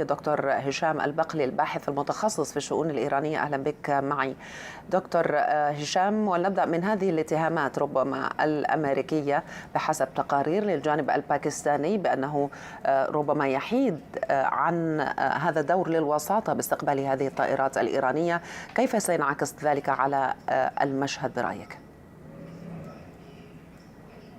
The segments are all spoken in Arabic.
دكتور هشام البقلي الباحث المتخصص في الشؤون الإيرانية، أهلا بك معي دكتور هشام. ولنبدأ من هذه الاتهامات ربما الأمريكية بحسب تقارير للجانب الباكستاني بأنه ربما يحيد عن هذا الدور للوساطة باستقبال هذه الطائرات الإيرانية. كيف سينعكس ذلك على المشهد برأيك؟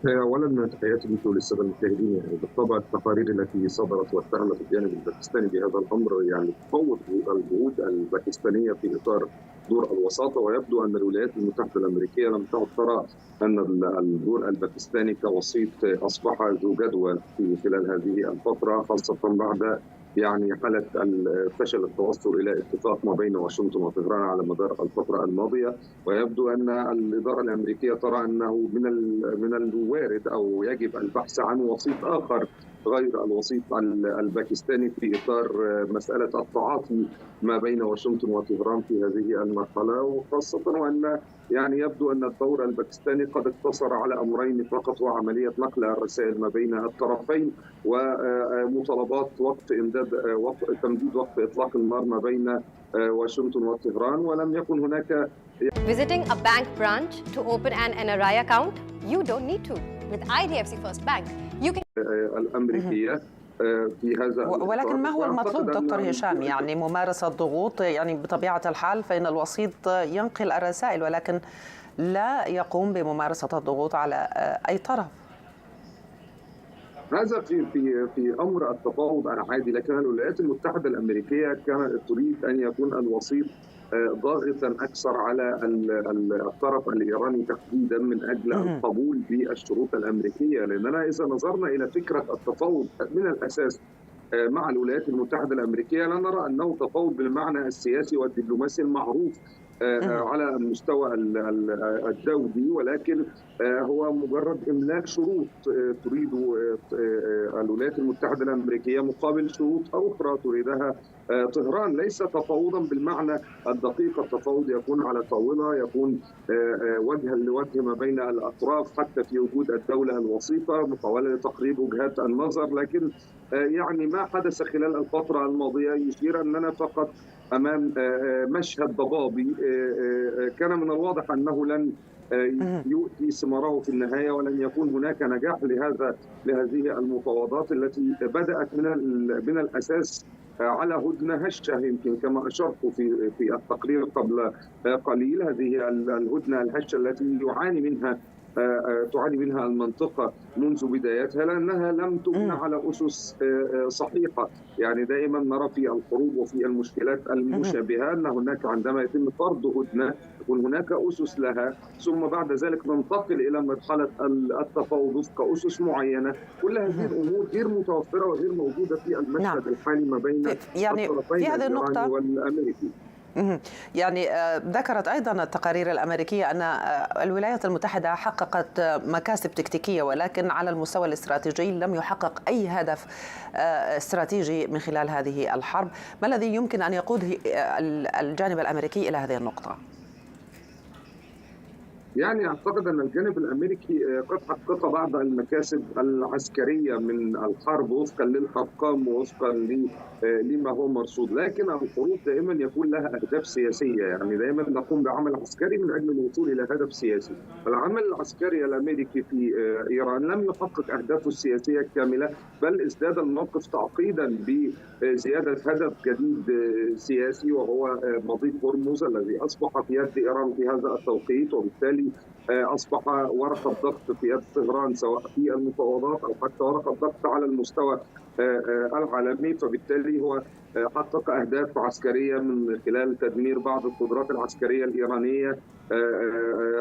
اولا تحياتي لكم وللساده المشاهدين. بالطبع التقارير التي صدرت وارتعلت الجانب الباكستاني بهذا الامر تفوض الجهود الباكستانيه في اطار دور الوساطه، ويبدو ان الولايات المتحده الامريكيه لم تعد ترى ان الدور الباكستاني كوسيط اصبح ذو جدوى في خلال هذه الفتره، خاصه بعد حالة فشل التوصل إلى اتفاق ما بين واشنطن وطهران على مدار الفترة الماضية. ويبدو أن الإدارة الأمريكية ترى أنه من الوارد أو يجب البحث عن وسيط آخر غير الوسيط الباكستاني في إطار مسألة التعاطي ما بين واشنطن وطهران في هذه المرحلة، وخاصة وأن يبدو أن الدور الباكستاني قد اقتصر على أمرين فقط، وعملية نقل الرسائل ما بين الطرفين ومطالبات تمديد وقف إطلاق النار ما بين واشنطن وطهران، ولم يكن هناك. Visiting a bank branch to open an NRI account? You don't need to. With IDFC First Bank, you can. الأمريكية في هذا. ولكن ما هو المطلوب دكتور هشام؟ ممارسة ضغوط، بطبيعة الحال فإن الوسيط ينقل الرسائل ولكن لا يقوم بممارسة الضغوط على أي طرف. هذا في امر التفاوض العادي، لكن الولايات المتحده الامريكيه كانت تريد ان يكون الوسيط ضاغطا اكثر على الطرف الايراني تحديدا من اجل القبول بالشروط الامريكيه، لاننا اذا نظرنا الى فكره التفاوض من الاساس مع الولايات المتحده الامريكيه لا نرى انه تفاوض بالمعنى السياسي والدبلوماسي المعروف على المستوى الدولي، ولكن هو مجرد إملاء شروط تريد الولايات المتحدة الأمريكية مقابل شروط أخرى تريدها طهران. ليس تفاوضا بالمعنى الدقيق، التفاوض يكون على طاولة، يكون وجها لوجه ما بين الأطراف حتى في وجود الدولة الوسيطة محاولة لتقريب وجهات النظر، لكن ما حدث خلال الفترة الماضية يشير أننا فقط أمام مشهد ضبابي كان من الواضح أنه لن يؤتي ثماره في النهاية، ولن يكون هناك نجاح لهذه المفاوضات التي بدأت من الأساس على هدنة هشة، يمكن كما أشرت في التقرير قبل قليل. هذه الهدنة الهشة التي تعاني منها المنطقة منذ بدايتها، لأنها لم تبنى على أسس صحيحة. دائما نرى في الحروب وفي المشكلات المشابهة أن هناك عندما يتم فرض هدنة يكون هناك أسس لها، ثم بعد ذلك ننتقل إلى مرحلة التفاوض وفق أسس معينة. كل هذه الأمور غير متوفرة وغير موجودة في المشهد الحالي ما بين الطرفين الإيراني والأمريكي. ذكرت أيضا التقارير الأمريكية أن الولايات المتحدة حققت مكاسب تكتيكية، ولكن على المستوى الاستراتيجي لم يحقق أي هدف استراتيجي من خلال هذه الحرب. ما الذي يمكن أن يقود الجانب الأمريكي إلى هذه النقطة؟ أعتقد أن الجانب الأمريكي قد حقق بعض المكاسب العسكرية من الحرب وفقا للأرقام ووفقا لما هو مرصود، لكن الحروب دائما يكون لها أهداف سياسية. دائما نقوم بعمل عسكري من أجل الوصول إلى هدف سياسي. العمل العسكري الأمريكي في إيران لم يحقق أهدافه السياسية الكاملة، بل ازداد الموقف تعقيدا بزيادة هدف جديد سياسي، وهو مضيق هرمز الذي أصبح في يد إيران في هذا التوقيت، وبالتالي أصبح ورقة ضغط في يد طهران سواء في المفاوضات أو حتى ورقة ضغط على المستوى العالمي. فبالتالي هو حقق أهداف عسكرية من خلال تدمير بعض القدرات العسكرية الإيرانية،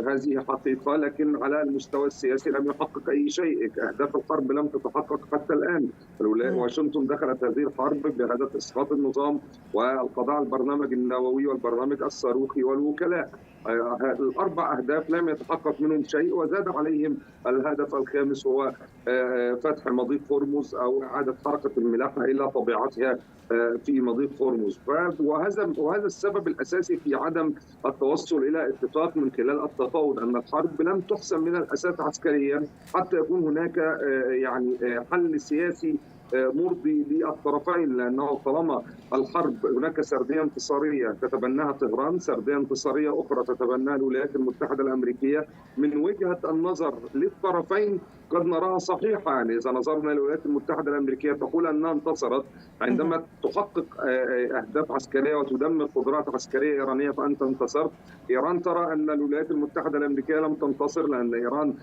هذه حقيقة، لكن على المستوى السياسي لم يحقق أي شيء. أهداف الحرب لم تتحقق حتى الآن. واشنطن دخلت هذه الحرب بهدف إسقاط النظام والقضاء على البرنامج النووي والبرنامج الصاروخي والوكلاء. الأربع أهداف لم يتحقق منهم شيء، وزاد عليهم الهدف الخامس هو فتح مضيق هرمز أو إعادة حركة الملاحة إلى طبيعتها في مضيق هرمز. وهذا السبب الأساسي في عدم التوصل إلى اتفاق من خلال التفاوض، أن الحرب لم تحسم من الأساس عسكريا حتى يكون هناك حل سياسي مرضي للطرفين، لأنه طالما الحرب هناك سردية انتصارية تتبناها طهران، سردية انتصارية أخرى تتبناها الولايات المتحدة الأمريكية، من وجهة النظر للطرفين قد نراها صحيحة. يعني إذا نظرنا للولايات المتحدة الأمريكية تقول أنها انتصرت عندما تحقق أهداف عسكرية وتدمر قدرات عسكرية إيرانية فأنت انتصرت. إيران ترى أن الولايات المتحدة الأمريكية لم تنتصر لأن إيران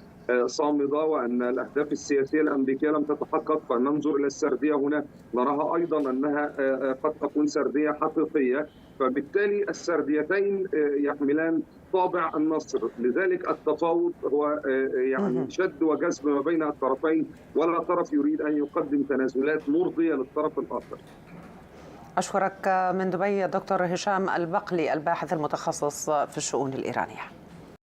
صامدة وأن الأهداف السياسية الأمريكية لم تتحقق، فننظر إلى السردية هنا نراها أيضا أنها قد تكون سردية حقيقية، فبالتالي السرديتين يحملان طابع النصر. لذلك التفاوض هو يعني شد وجذب ما بين الطرفين، ولا طرف يريد أن يقدم تنازلات مرضية للطرف الآخر. أشكرك من دبي دكتور هشام البقلي الباحث المتخصص في الشؤون الإيرانية.